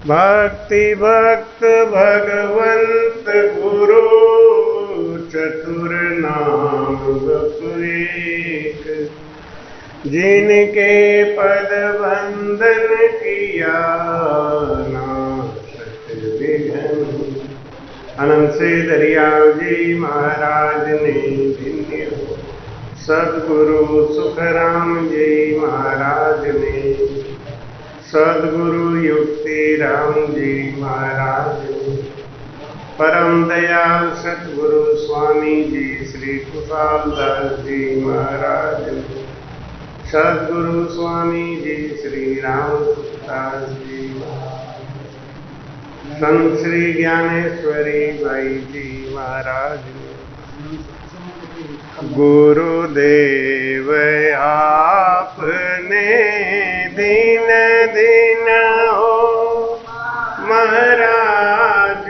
भक्ति भक्त भगवंत गुरु चतुर नाम एक, जिनके पद वंदन किया नाशक विघ्न। अनंत से दरियाव जी महाराज ने भिन्न, सदगुरु सुखराम जी महाराज ने, सदगुरु युक्ति राम जी महाराज ने, परम दयाल सतगुरु स्वामी जी श्री कुशाल दास जी महाराज ने, सदगुरु स्वामी जी श्री राम दास जी महाराज, संत श्री ज्ञानेश्वरी भाई जी महाराज ने, गुरुदेव आपने दिन दिन हो महाराज,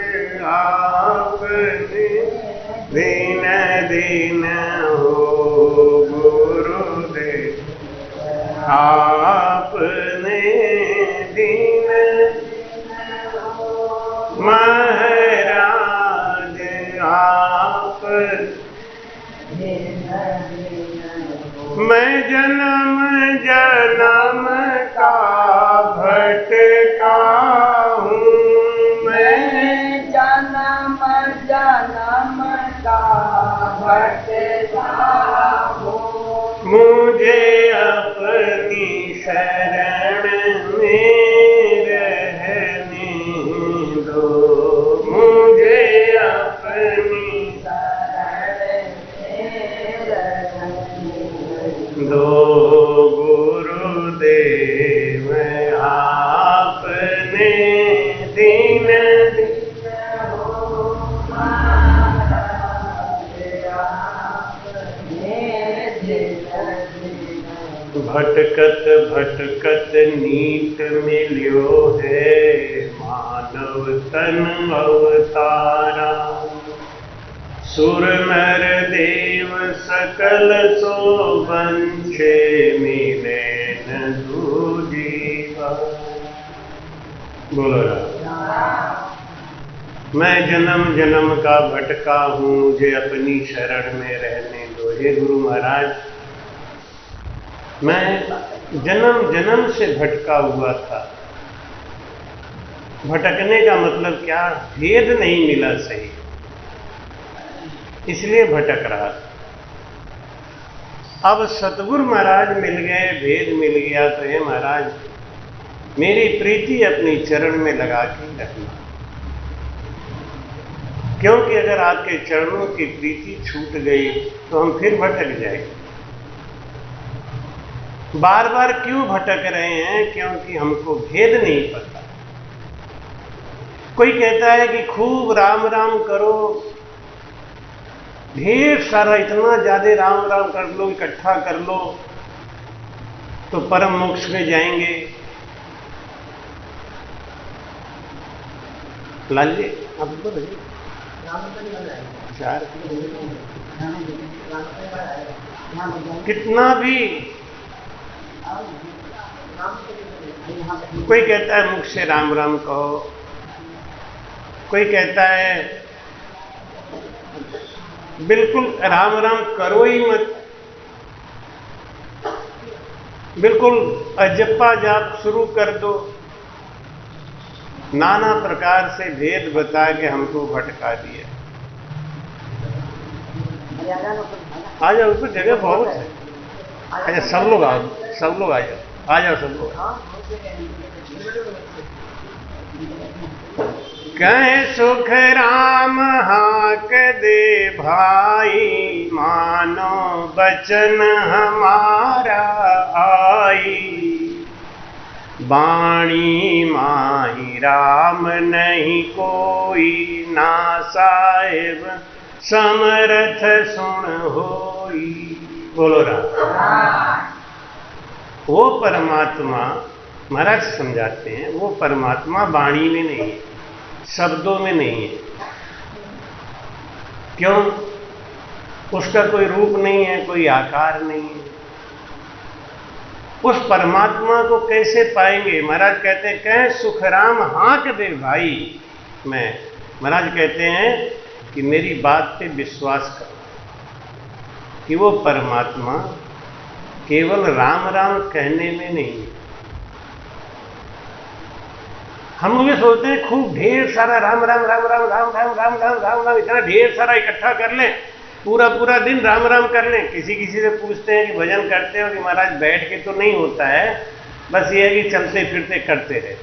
आपने दिन दिन हो गुरुदेव, आपने दिन महाराज, आप मैं जन्म जन्म का भटका हूँ, मैं जन्म जन्म का भटका हूँ, मुझे अपनी शरण में रहने दो, मुझे अपनी दो गुरुदेव, आपने दिन दिन हो भटकत भटकत नीत मिल्यो है मानव तन अवतारा, सुर नर देव सकल सो बंशे मिले न दूजीवा। बोलो राम। मैं जन्म जन्म का भटका हूँ, मुझे अपनी शरण में रहने दो। हे गुरु महाराज, मैं जन्म जन्म से भटका हुआ था। भटकने का मतलब क्या? भेद नहीं मिला सही, इसलिए भटक रहा था। अब सतगुरु महाराज मिल गए, भेद मिल गया, तो हे महाराज मेरी प्रीति अपनी चरण में लगा के रखना, क्योंकि अगर आपके चरणों की प्रीति छूट गई तो हम फिर भटक जाएंगे। बार बार क्यों भटक रहे हैं? क्योंकि हमको भेद नहीं पता। कोई कहता है कि खूब राम राम करो, ढेर सारा इतना ज्यादा राम राम कर लो, इकट्ठा कर लो तो परम मोक्ष में जाएंगे। लाल जी आप बोलिए। कितना भी कोई कहता है मुख से राम राम कहो, कोई कहता है बिल्कुल राम राम करो ही मत, बिल्कुल अजप्पा जाप शुरू कर दो। नाना प्रकार से भेद बता के हमको भटका दिया। आ जाओ, ऊपर जगह बहुत है। अच्छा सब लोग आओ, सब लोग आ जाओ, आ जाओ सब लोग। कहे सुख राम हाक दे भाई, मानो बचन हमारा आई। वाणी माही राम नहीं कोई, ना साहेब समरथ सुन होई। बोलो राम। वो परमात्मा महाराज समझाते हैं, वो परमात्मा वाणी में नहीं है, शब्दों में नहीं है। क्यों? उसका कोई रूप नहीं है, कोई आकार नहीं है। उस परमात्मा को कैसे पाएंगे? महाराज कहते हैं कह सुख राम हाँक दे भाई। महाराज कहते हैं कि मेरी बात पे विश्वास करो कि वो परमात्मा केवल राम राम कहने में नहीं है। हम लोग ये सोचते हैं खूब ढेर सारा राम राम राम राम राम राम राम राम राम राम इतना ढेर सारा इकट्ठा कर लें, पूरा पूरा दिन राम राम कर लें। किसी से पूछते हैं कि भजन करते हो कि महाराज बैठ के तो नहीं होता है, बस ये है कि चलते फिरते करते रहे।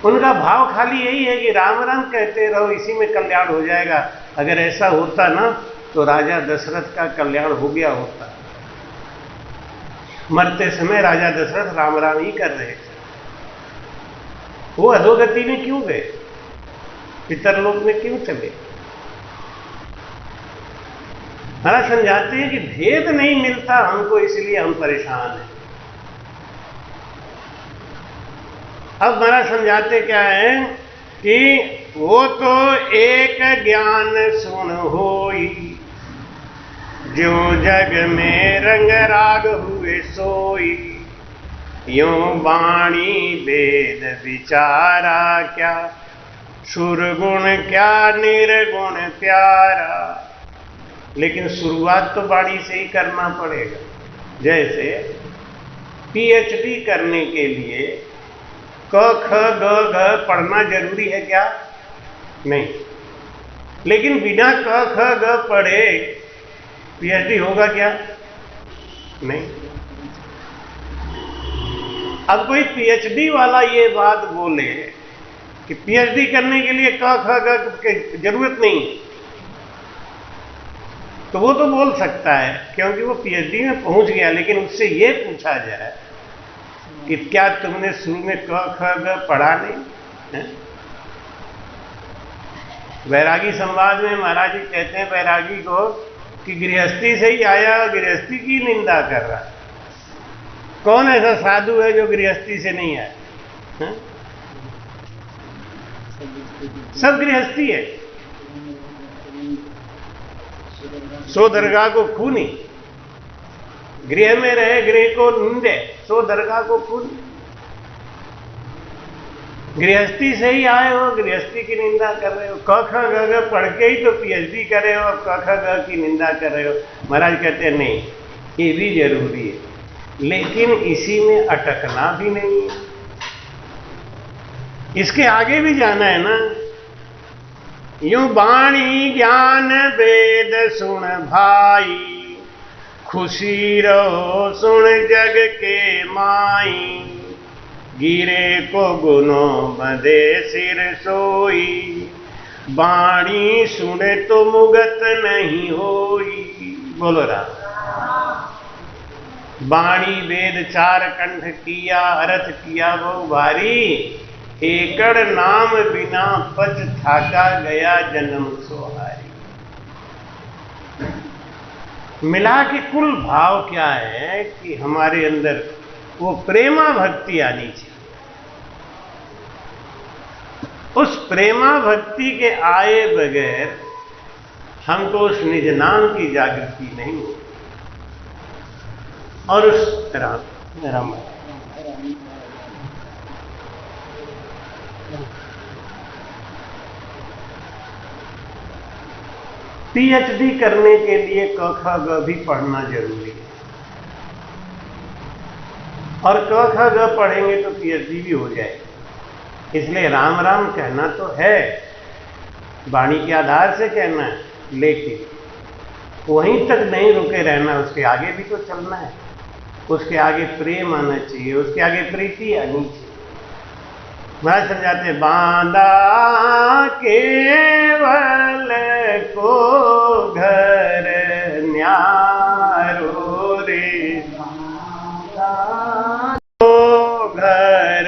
उनका भाव खाली यही है कि राम राम कहते रहो, इसी में कल्याण हो जाएगा। अगर ऐसा होता ना तो राजा दशरथ का कल्याण हो गया होता। मरते समय राजा दशरथ राम राम ही कर रहे थे। वो अधोगति में क्यों गए? पितरलोक में क्यों चले? महाराज समझाते हैं कि भेद नहीं मिलता हमको, इसलिए हम परेशान हैं। अब महाराज समझाते क्या है कि वो तो एक ज्ञान सुन होई, जो जग में रंग राग हुए सोई, यूं वाणी वेद विचारा, क्या सुरगुण क्या निर्गुण प्यारा। लेकिन शुरुआत तो वाणी से ही करना पड़ेगा। जैसे पीएचडी करने के लिए क ख ग घ पढ़ना जरूरी है क्या? नहीं। लेकिन बिना क ख ग पढ़े पीएचडी होगा क्या? नहीं। अब कोई पीएचडी वाला ये बात बोले कि पीएचडी करने के लिए क ख ग की जरूरत नहीं, तो वो तो बोल सकता है क्योंकि वो पीएचडी में पहुंच गया। लेकिन उससे ये पूछा जाए कि क्या तुमने शुरू में क ख ग पढ़ा नहीं है? वैरागी संवाद में महाराज जी कहते हैं वैरागी को कि गृहस्थी से ही आया, गृहस्थी की निंदा कर रहा है। कौन ऐसा साधु है जो गृहस्थी से नहीं आया है? सब गृहस्थी है। सो दरगाह को खूनी, गृह में रहे गृह को निंदे, सो दरगाह को खूनी। गृहस्थी से ही आए हो, गृहस्थी की निंदा कर रहे हो। क ख ग घ पढ़ के ही तो पीएचडी कर रहे हो, क ख ग की निंदा कर रहे हो। महाराज कहते हैं नहीं, ये भी जरूरी है, लेकिन इसी में अटकना भी नहीं है, इसके आगे भी जाना है ना। यूं वाणी ज्ञान वेद सुन भाई, खुशी रहो सुन जग के माई, गिरे को गुनों बंधे सिर सोई, वाणी सुने तो मुगत नहीं होई। बोलो राम। वाणी वेद चार कंठ किया, अर्थ किया बहु भारी, एकड़ नाम बिना पच थाका गया जन्म सोहारी। मिला के कुल भाव क्या है कि हमारे अंदर वो प्रेमा भक्ति आनी चाहिए। उस प्रेमा भक्ति के आए बगैर हमको उस निज नाम की जागृति नहीं होती। और उस राम पीएचडी करने के लिए क ख ग भी पढ़ना जरूरी है, और क ख ग पढ़ेंगे तो पीएचडी भी हो जाएगी। इसलिए राम राम कहना तो है, वाणी के आधार से कहना है, लेकिन वहीं तक नहीं रुके रहना, उसके आगे भी तो चलना है। उसके आगे प्रेम आना चाहिए, उसके आगे प्रीति आनी चाहिए। महाराज समझाते बांधा केवल को घर न्यारो रे, बांधा को घर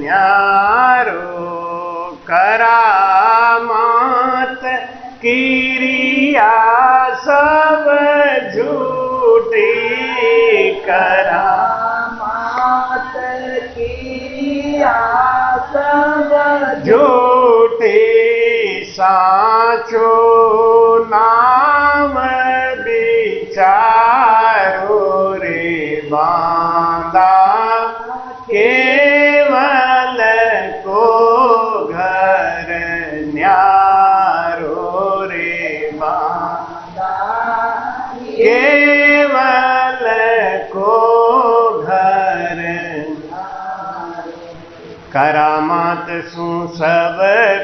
न्यारो, करामात क्रिया सब झूठी, करामात क्रिया झूठे, साचो नाम विचारो रे बांधा केवल को घर न्यारो रे बांधा केवल को घर करामात सु सब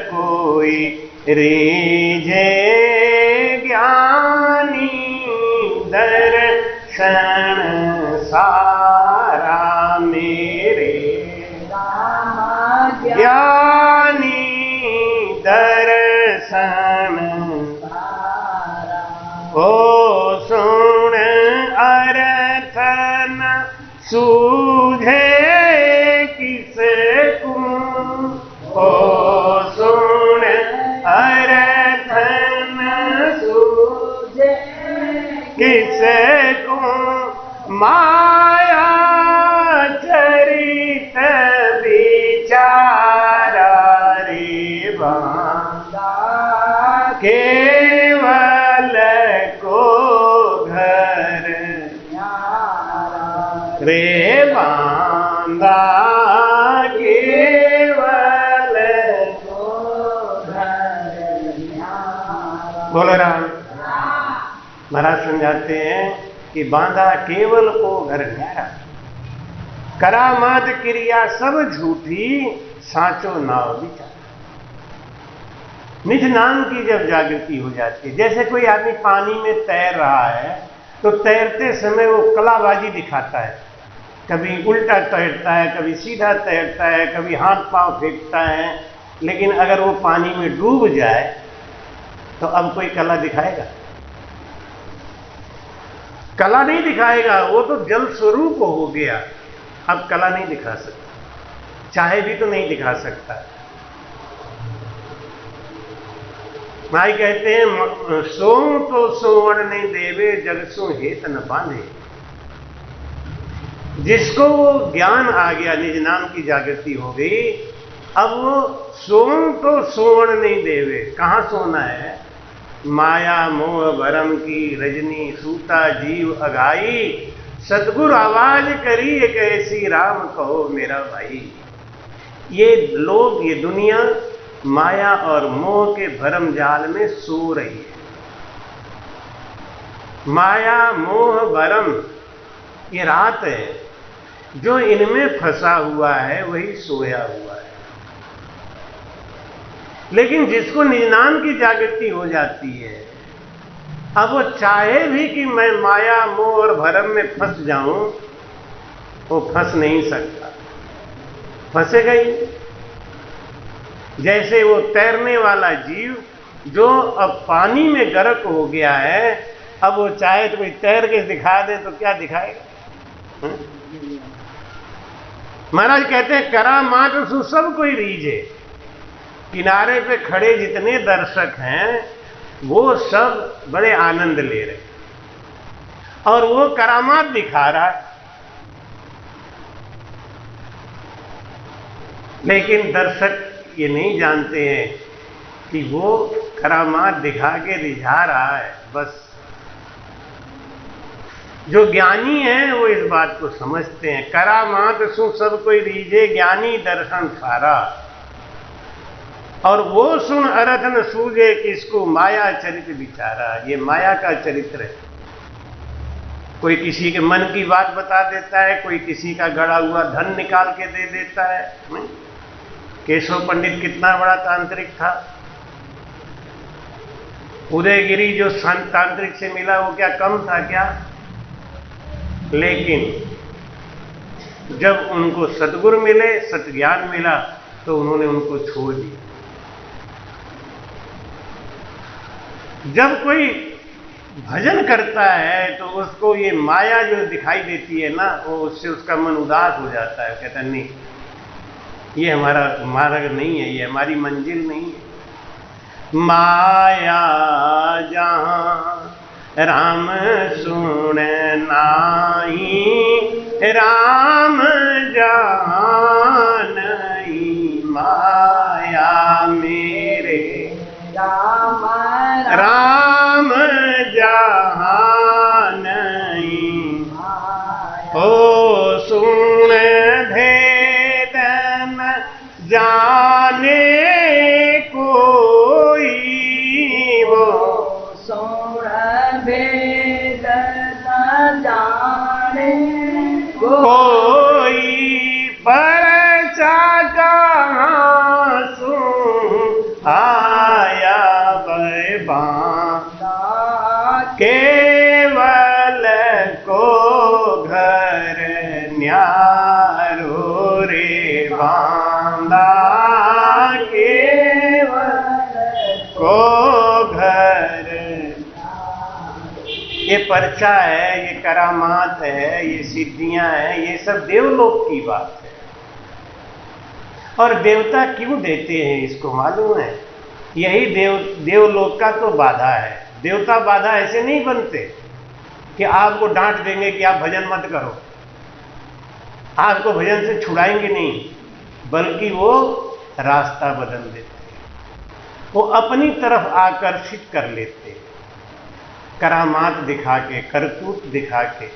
कोई रीझे ज्ञानी दर्शन सारा मेरे ज्ञानी दर्शन ओ सुन अर्थ न सूझे किसको ओ सुन अर्थ न सूझे किसको माया चरित विचारा रे बांधा केवल को घर रे बांधा केवल को घर बोलो राम। महाराज समझाते हैं कि बांधा केवल को घर न्यारा, करामात क्रिया सब झूठी साचो नाव विचार। निज नाम की जब जागृति हो जाती है, जैसे कोई आदमी पानी में तैर रहा है तो तैरते समय वो कलाबाजी दिखाता है, कभी उल्टा तैरता है, कभी सीधा तैरता है, कभी हाथ पांव फेंकता है, लेकिन अगर वो पानी में डूब जाए तो अब कोई कला दिखाएगा? कला नहीं दिखाएगा, वो तो जल स्वरूप हो गया, अब कला नहीं दिखा सकता, चाहे भी तो नहीं दिखा सकता। भाई कहते हैं सो तो सोवण नहीं देवे जग सो हेत न बांधे। जिसको वो ज्ञान आ गया, निज नाम की जागृति हो गई, अब वो सोम तो सोवण नहीं देवे। कहां सोना है? माया मोह भरम की रजनी सूता जीव अगाई, सतगुरु आवाज करी एक ऐसी राम कहो मेरा भाई। ये लोग, ये दुनिया माया और मोह के भरम जाल में सो रही है। माया मोह भरम ये रात है, जो इनमें फंसा हुआ है वही सोया हुआ है। लेकिन जिसको निज नाम की जागृति हो जाती है, अब वो चाहे भी कि मैं माया मोह और भरम में फंस जाऊं, वो फंस नहीं सकता, फंसेगा ही। जैसे वो तैरने वाला जीव जो अब पानी में गर्क हो गया है, अब वो चाहे तो कोई तैर के दिखा दे तो क्या दिखाएगा? महाराज कहते हैं करामात सु सब कोई रीझे। किनारे पे खड़े जितने दर्शक हैं वो सब बड़े आनंद ले रहे, और वो करामात दिखा रहा है, लेकिन दर्शक ये नहीं जानते हैं कि वो करामात दिखा के रिझा रहा है। बस जो ज्ञानी है वो इस बात को समझते हैं। करामात सु सब कोई रीझे ज्ञानी दर्शन सारा, और वो सुन अर्थ न सूझे किसको माया चरित्र विचारा। ये माया का चरित्र है। कोई किसी के मन की बात बता देता है, कोई किसी का गड़ा हुआ धन निकाल के दे देता है। नहीं? केशव पंडित कितना बड़ा तांत्रिक था। उदयगिरी जो संत तांत्रिक से मिला वो क्या कम था क्या? लेकिन जब उनको सतगुरु मिले, सतज्ञान मिला, तो उन्होंने उनको छोड़ दिया। जब कोई भजन करता है तो उसको ये माया जो दिखाई देती है ना, वो उससे उसका मन उदास हो जाता है। कहता नहीं, ये हमारा मार्ग नहीं है, ये हमारी मंजिल नहीं है। माया जहां राम सुन नाही, राम जहां नहीं। माया मेरे राम राम जहां नहीं, ओ जाने कोई वो सोण भेद न जाने कोई परचा कहाँ सुन आया बा केवल को घर न्यारो रे बांधा केवल को घर। ये पर्चा है, ये करामात है, ये सिद्धियां हैं, ये सब देवलोक की बात है। और देवता क्यों देते हैं इसको मालूम है? यही देवलोक का तो बाधा है। देवता बाधा ऐसे नहीं बनते कि आपको डांट देंगे कि आप भजन मत करो, आपको भजन से छुड़ाएंगे नहीं, बल्कि वो रास्ता बदल देते हैं, वो अपनी तरफ आकर्षित कर लेते हैं, करामात दिखा के, करतूत दिखा के।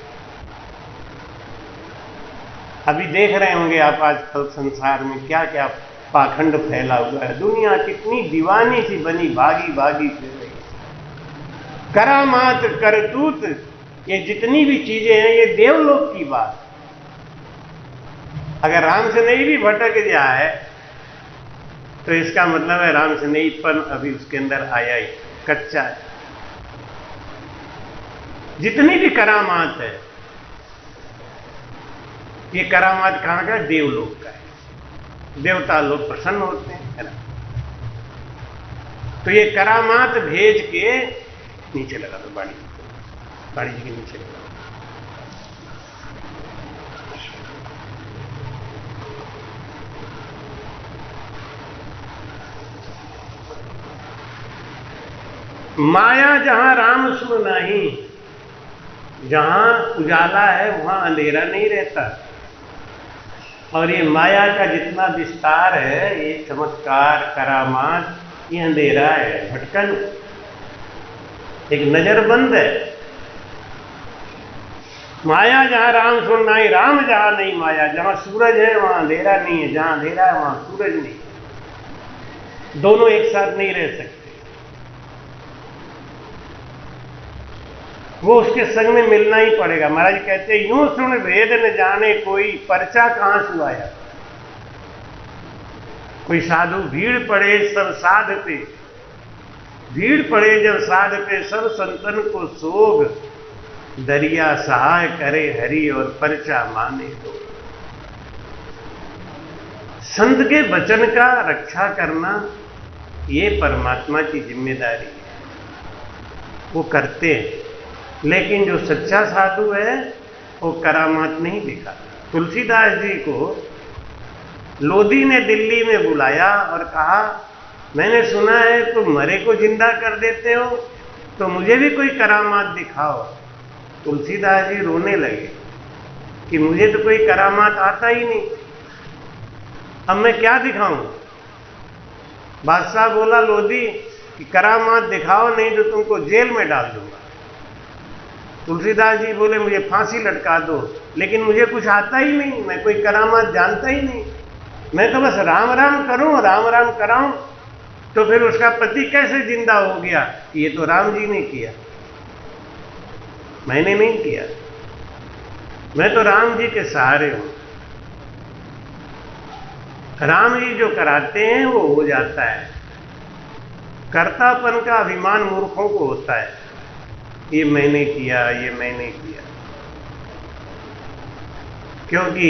अभी देख रहे होंगे आप आजकल संसार में क्या क्या पाखंड फैला हुआ है। दुनिया कितनी दीवानी सी बनी, भागी भागी फिर रही है। करामात, करतूत, ये जितनी भी चीजें हैं ये देवलोक की बात। अगर राम से नहीं भी भटक जाए तो इसका मतलब है राम से नहींपन अभी उसके अंदर आया ही, कच्चा है। जितनी भी करामात है ये करामात कहां का? देवलोक का है। देवता लोग प्रसन्न होते हैं, है ना? तो ये करामात भेज के नीचे लगा दो, बाड़ी जी के नीचे लगा दो। माया जहां राम सुन नहीं, जहां उजाला है वहां अंधेरा नहीं रहता। और ये माया का जितना विस्तार है, ये चमत्कार, करामात, ये अंधेरा है, भटकन, एक नजरबंद है। माया जहां राम सुन नहीं, राम जहां नहीं माया। जहां सूरज है वहां अंधेरा नहीं है, जहां अंधेरा है वहां सूरज नहीं। दोनों एक साथ नहीं रह सकते। वो उसके संग में मिलना ही पड़ेगा। महाराज कहते हैं, यूं सुन भेद न जाने कोई, पर्चा कहां से आया। कोई साधु भीड़ पड़े सब साध पे, भीड़ पड़े जब साध पे, सब संतन को सोग, दरिया सहाय करे हरि और पर्चा माने दो। संत के वचन का रक्षा करना ये परमात्मा की जिम्मेदारी है, वो करते हैं। लेकिन जो सच्चा साधु है वो करामात नहीं दिखाता। तुलसीदास जी को लोधी ने दिल्ली में बुलाया और कहा, मैंने सुना है तुम मरे को जिंदा कर देते हो, तो मुझे भी कोई करामात दिखाओ। तुलसीदास जी रोने लगे कि मुझे तो कोई करामात आता ही नहीं, अब मैं क्या दिखाऊं। बादशाह बोला लोधी कि करामात दिखाओ, नहीं तो तुमको जेल में डाल दूंगा। तुलसीदास जी बोले, मुझे फांसी लटका दो, लेकिन मुझे कुछ आता ही नहीं, मैं कोई करामात जानता ही नहीं, मैं तो बस राम राम करूं, राम राम कराऊं। तो फिर उसका पति कैसे जिंदा हो गया? ये तो राम जी ने किया, मैंने नहीं किया, मैं तो राम जी के सहारे हूं। राम जी जो कराते हैं वो हो जाता है। कर्तापन का अभिमान मूर्खों को होता है, ये मैंने किया, ये मैंने किया। क्योंकि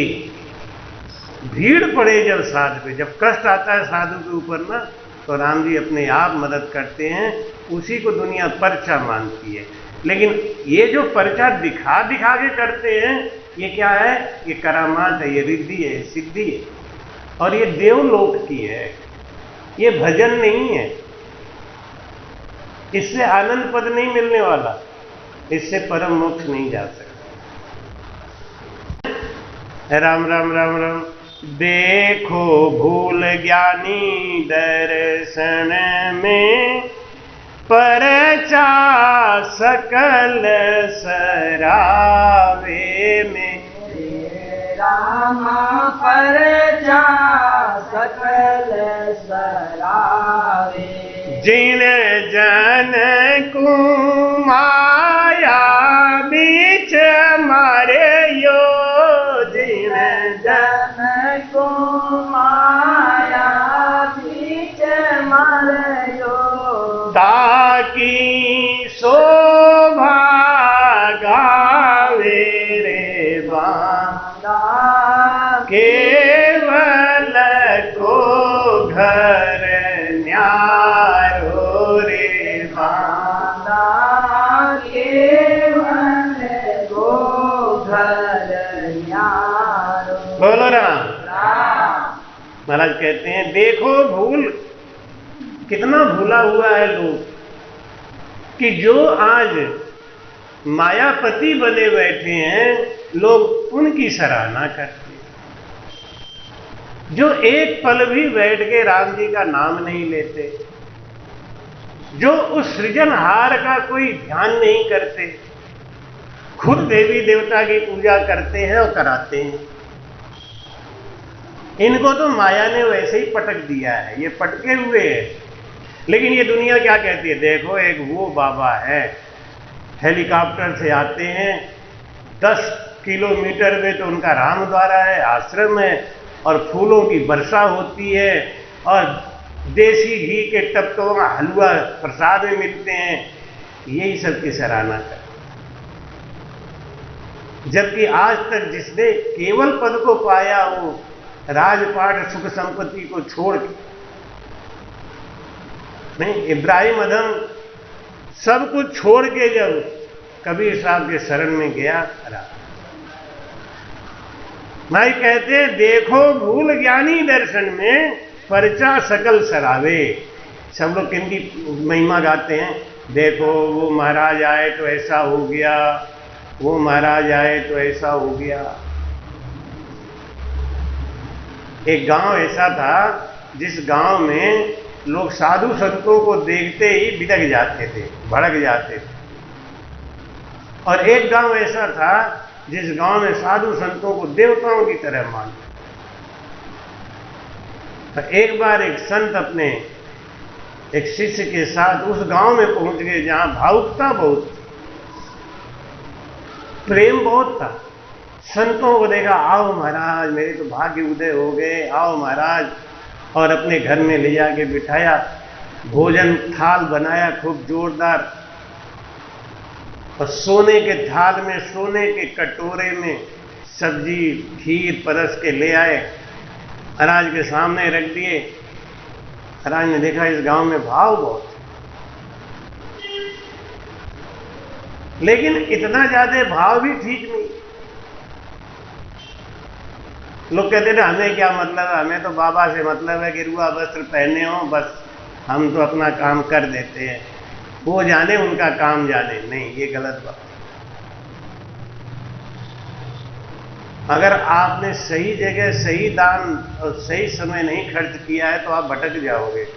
भीड़ पड़े जब साधु पे, जब कष्ट आता है साधु के ऊपर ना, तो राम जी अपने आप मदद करते हैं, उसी को दुनिया पर्चा मानती है। लेकिन ये जो पर्चा दिखा दिखा के करते हैं, ये क्या है? ये करामात है, ये रिद्धि है, सिद्धि है, और ये देवलोक की है, ये भजन नहीं है। इससे आनंद पद नहीं मिलने वाला, इससे परम मोक्ष नहीं जा सकता। राम राम राम राम। देखो भूल ज्ञानी दर्शन में, परचा सकल सरावे में। राम परचा सकल सरावे। जिन जन को माया बीच मारे यो, जिन जन को माया बीच मारयो, ताकि शोभा गावे रे बांदा, केवल को घर न्यारो रे बांदा, केवल को घर न्यारो। बोलो राम। राम। महाराज कहते हैं देखो भूल, कितना भूला हुआ है लोग, कि जो आज मायापति बने बैठे हैं लोग उनकी सराहना करते हैं, जो एक पल भी बैठ के राम जी का नाम नहीं लेते, जो उस सृजनहार का कोई ध्यान नहीं करते, खुद देवी देवता की पूजा करते हैं और कराते हैं। इनको तो माया ने वैसे ही पटक दिया है, ये पटके हुए हैं। लेकिन ये दुनिया क्या कहती है, देखो एक वो बाबा है, हेलीकॉप्टर से आते हैं, 10 किलोमीटर में तो उनका राम द्वारा है, आश्रम है, और फूलों की वर्षा होती है, और देसी घी के टपटों हलवा प्रसाद में मिलते हैं, यही सब की सराहना कर। जबकि आज तक जिसने केवल पद को पाया हो, राजपाट सुख संपत्ति को छोड़ के, नहीं, इब्राहिम अदम सब कुछ छोड़ के जब कबीर साहब के शरण में गया, भाई कहते हैं देखो भूल ज्ञानी दर्शन में परचा सकल सरावे। सब लोग किनकी महिमा गाते हैं, देखो वो महाराज आए तो ऐसा हो गया, वो महाराज आए तो ऐसा हो गया। एक गांव ऐसा था जिस गांव में लोग साधु संतों को देखते ही बिदक जाते थे, भड़क जाते थे। और एक गांव ऐसा था जिस गांव में साधु संतों को देवताओं की तरह मानते। तो एक बार एक संत अपने एक शिष्य के साथ उस गांव में पहुंच गए जहां भावुकता बहुत, प्रेम बहुत था। संतों को देखा, आओ महाराज मेरे तो भाग्य उदय हो गए, आओ महाराज, और अपने घर में ले जाके बिठाया, भोजन थाल बनाया खूब जोरदार, और सोने के थाल में, सोने के कटोरे में सब्जी खीर परस के ले आए, महाराज के सामने रख दिए। महाराज ने देखा इस गांव में भाव बहुत, लेकिन इतना ज्यादा भाव भी ठीक नहीं। लोग कहते थे हमें क्या मतलब है, हमें तो बाबा से मतलब है, गिरुआ वस्त्र पहने हो बस, हम तो अपना काम कर देते हैं, वो जाने उनका काम जाने। नहीं, ये गलत बात। अगर आपने सही जगह सही दान और सही समय नहीं खर्च किया है तो आप भटक जाओगे,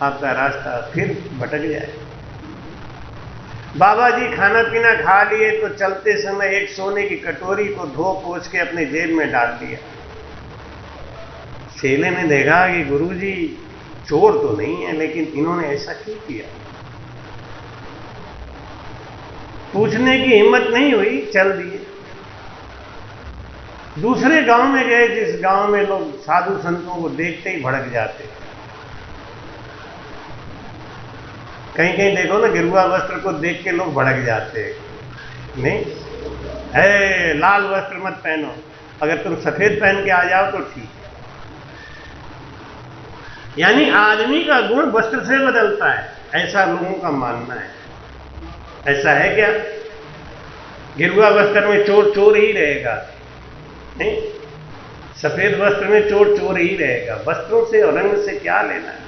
आपका रास्ता फिर भटक जाए। बाबा जी खाना पीना खा लिए तो चलते समय एक सोने की कटोरी को धो पोंछ के अपने जेब में डाल दिया। चेले ने देखा कि गुरुजी चोर तो नहीं है, लेकिन इन्होंने ऐसा क्यों किया। पूछने की हिम्मत नहीं हुई, चल दिए। दूसरे गांव में गए जिस गांव में लोग साधु संतों को देखते ही भड़क जाते। कहीं कहीं देखो ना, गिरुआ वस्त्र को देख के लोग भड़क जाते हैं। नहीं, है लाल वस्त्र मत पहनो, अगर तुम सफेद पहन के आ जाओ तो ठीक। यानी आदमी का गुण वस्त्र से बदलता है, ऐसा लोगों का मानना है। ऐसा है क्या? गिरुआ वस्त्र में चोर चोर ही रहेगा, नहीं, सफेद वस्त्र में चोर चोर ही रहेगा। वस्त्रों से और रंग से क्या लेना है।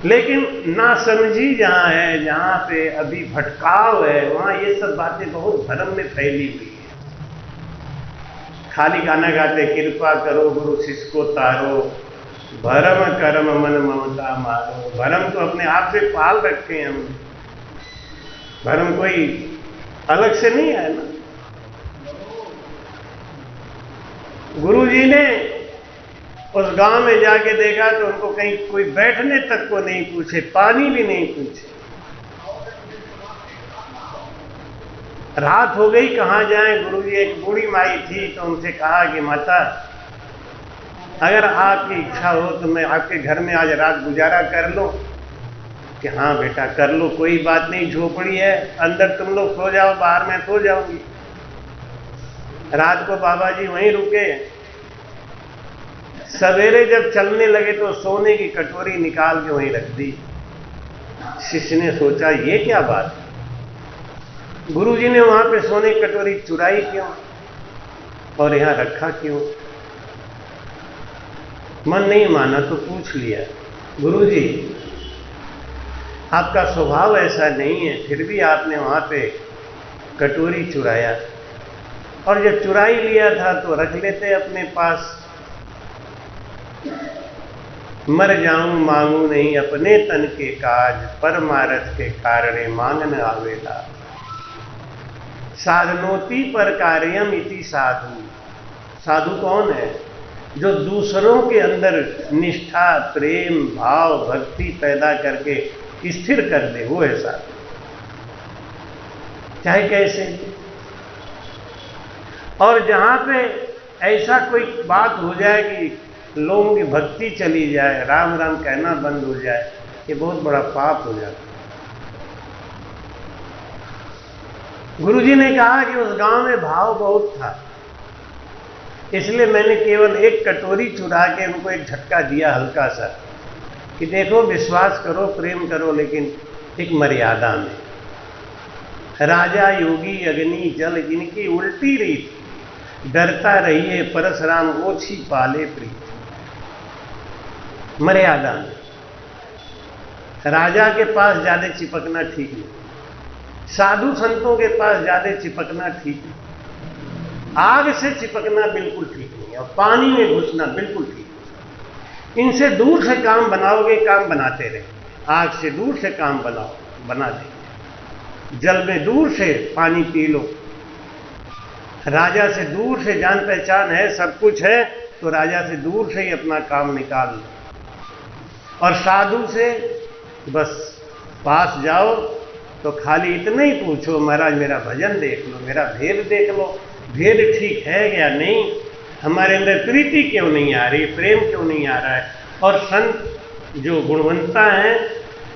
लेकिन नासमझी जहां है, जहां पे अभी भटकाव है, वहां ये सब बातें बहुत भरम में फैली हुई है। खाली गाना गाते, कृपा करो गुरु शिष्य को तारो, भरम करम मन ममता मारो। भरम तो अपने आप से पाल रखे हैं हम, भरम कोई अलग से नहीं है ना। गुरु जी ने उस गांव में जाके देखा तो उनको कहीं कोई बैठने तक को नहीं पूछे, पानी भी नहीं पूछे। रात हो गई, कहां जाएं गुरुजी। एक बूढ़ी माई थी तो उनसे कहा कि माता, अगर आपकी इच्छा हो तो मैं आपके घर में आज रात गुजारा कर लूं। कि हाँ बेटा कर लो, कोई बात नहीं, झोपड़ी है, अंदर तुम लोग सो जाओ, बाहर मैं सो जाऊंगी। रात को बाबा जी वहीं रुके। सवेरे जब चलने लगे तो सोने की कटोरी निकाल के वहीं रख दी। शिष्य ने सोचा ये क्या बात है, गुरुजी ने वहां पे सोने की कटोरी चुराई क्यों और यहां रखा क्यों। मन नहीं माना तो पूछ लिया, गुरुजी आपका स्वभाव ऐसा नहीं है, फिर भी आपने वहां पे कटोरी चुराया, और जब चुराई लिया था तो रख लेते अपने पास। मर जाऊं मांगू नहीं अपने तन के काज, परमारथ के कारणे मांगन आवेला। साधनोति पर कार्यम इति साधु। साधु कौन है? जो दूसरों के अंदर निष्ठा, प्रेम, भाव, भक्ति पैदा करके स्थिर कर दे, वो है साधु। चाहे कैसे। और जहां पे ऐसा कोई बात हो जाए कि लोगों की भक्ति चली जाए, राम राम कहना बंद हो जाए, ये बहुत बड़ा पाप हो जाता है। गुरुजी ने कहा कि उस गांव में भाव बहुत था, इसलिए मैंने केवल एक कटोरी चुरा के उनको एक झटका दिया हल्का सा, कि देखो विश्वास करो, प्रेम करो, लेकिन एक मर्यादा में। राजा योगी अग्नि जल जिनकी उल्टी रीत, डरता रहिए परशुराम ओछी पाले प्रीत। मर्यादा में। राजा के पास ज्यादा चिपकना ठीक नहीं, साधु संतों के पास ज्यादा चिपकना ठीक नहीं, आग से चिपकना बिल्कुल ठीक नहीं, और पानी में घुसना बिल्कुल ठीक नहीं। इनसे दूर से काम बनाओगे, काम बनाते रहे। आग से दूर से काम बनाओ, बना देंगे। जल में दूर से पानी पी लो। राजा से दूर से जान पहचान है, सब कुछ है, तो राजा से दूर से ही अपना काम निकाल लो। और साधु से बस पास जाओ तो खाली इतना ही पूछो, महाराज मेरा भजन देख लो, मेरा भेद देख लो, भेद ठीक है या नहीं, हमारे अंदर प्रीति क्यों नहीं आ रही, प्रेम क्यों नहीं आ रहा है। और संत जो गुणवंता हैं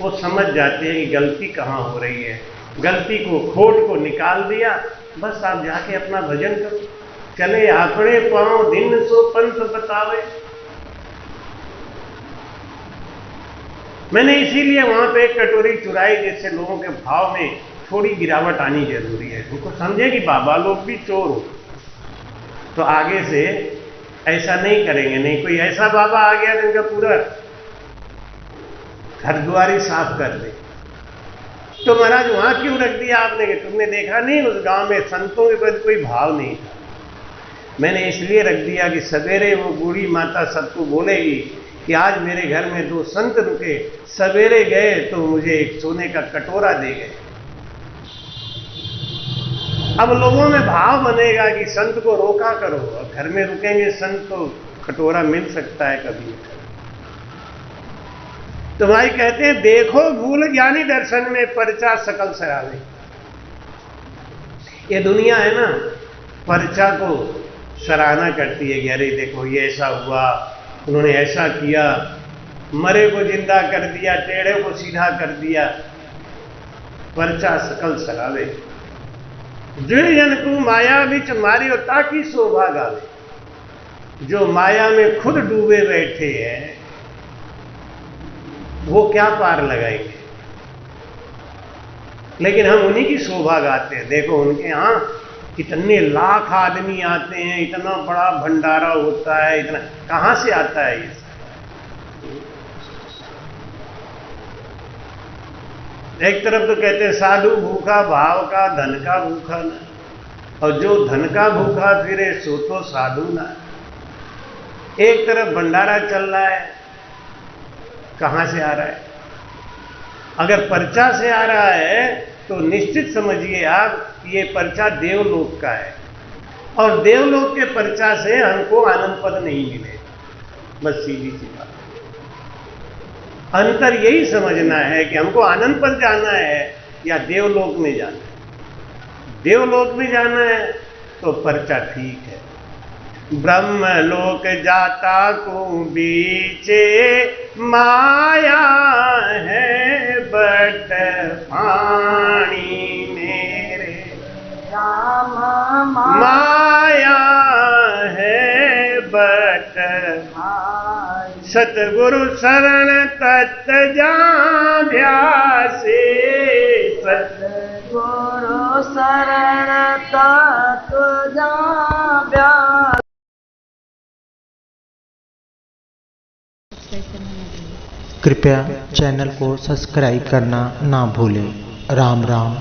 वो समझ जाते हैं कि गलती कहाँ हो रही है, गलती को, खोट को निकाल दिया, बस आप जाके अपना भजन करो। चले आपने पांव दिन सो पंथ बतावे। मैंने इसीलिए वहां पे एक कटोरी चुराई, जिससे लोगों के भाव में थोड़ी गिरावट आनी जरूरी है। उनको समझे कि बाबा लोग भी चोर हो, तो आगे से ऐसा नहीं करेंगे। नहीं कोई ऐसा बाबा आ गया जिनका पूरा घर द्वार ही साफ कर दे, तो महाराज वहां क्यों रख दिया आपने? कि तुमने देखा नहीं उस गांव में संतों के प्रति कोई भाव नहीं था। मैंने इसलिए रख दिया कि सवेरे वो बूढ़ी माता सबको बोलेगी कि आज मेरे घर में 2 संत रुके, सवेरे गए तो मुझे एक सोने का कटोरा दे गए। अब लोगों में भाव बनेगा कि संत को रोका करो, और घर में रुकेंगे संत तो कटोरा मिल सकता है कभी। तो भाई कहते हैं देखो भूल ज्ञानी दर्शन में पर्चा सकल सरावे। ये दुनिया है ना, पर्चा को सराहना करती है कि अरे देखो ये ऐसा हुआ, उन्होंने ऐसा किया, मरे को जिंदा कर दिया, टेढ़े को सीधा कर दिया। पर्चा सकल सरावे। जन को माया बिच मारियो ताकि शोभा गावे। जो माया में खुद डूबे बैठे हैं वो क्या पार लगाएंगे, लेकिन हम उन्हीं की शोभा गाते हैं। देखो उनके यहां कितने लाख आदमी आते हैं, इतना बड़ा भंडारा होता है, इतना कहां से आता है ये? एक तरफ तो कहते हैं साधु भूखा भाव का, धन का भूखा ना, और जो धन का भूखा फिरे सो तो साधु ना। एक तरफ भंडारा चल रहा है, कहां से आ रहा है? अगर पर्चा से आ रहा है तो निश्चित समझिए आप कि ये पर्चा देवलोक का है, और देवलोक के पर्चा से हमको आनंद पद नहीं मिले। बस सीधी सी बात। अंतर यही समझना है कि हमको आनंद पर जाना है या देवलोक में जाना है। देवलोक में जाना है तो पर्चा ठीक है, ब्रह्मलोक जाता को बीचे माया है बट पानी मेरे राम माया है बट माया सतगुरु शरण तत् जाभ्यासे गुरु शरण तत् जाभ्यास। कृपया चैनल को सब्सक्राइब करना ना भूलें। राम राम।